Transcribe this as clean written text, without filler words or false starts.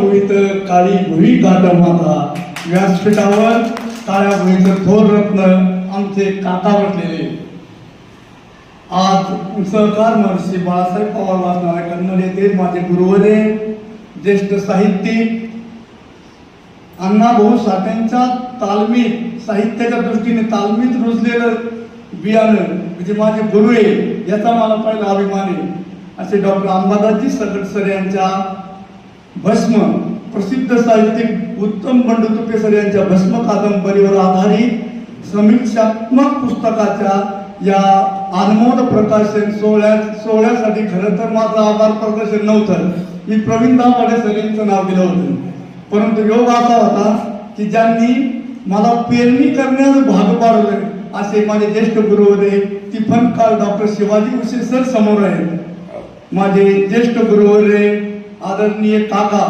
भुईत काळी भुई गाठ माता, व्यासपीठावर काळ्या भुईचं थोर रत्न आमचे काका बसलेले. आज सहकार महर्षी बाळासाहेब पवार वाचणारे कन्नड येथे माझे गुरुवरे, ज्येष्ठ साहित्यिक अण्णाभाऊ साठेंच्या तालमीत, साहित्याच्या दृष्टीने तालमीत रुजलेलं बियाणं म्हणजे माझे गुरु आहे, याचा मला पहिला अभिमान आहे. असे डॉक्टर अंबादासजी सकटसर यांच्या भस्म, प्रसिद्ध साहित्यिक उत्तम बंडू तुपेसर यांच्या भस्म कादंबरीवर आधारित समीक्षात्मक पुस्तकाच्या या अनमोल प्रकाशन सोहळ्यासाठी खरं तर माझं आभार प्रदर्शन नव्हतं. मी प्रवीण दाभाडे सर यांचं नाव दिलं होतं, परंतु योग असा होता की ज्यांनी मला पेरणी करण्यास भाग पाडलं असे माझे ज्येष्ठ गुरुवर्य तिफनकार डॉक्टर शिवाजी उसे सर समोर आहेत. माझे ज्येष्ठ गुरुवर्य आदरणीय काका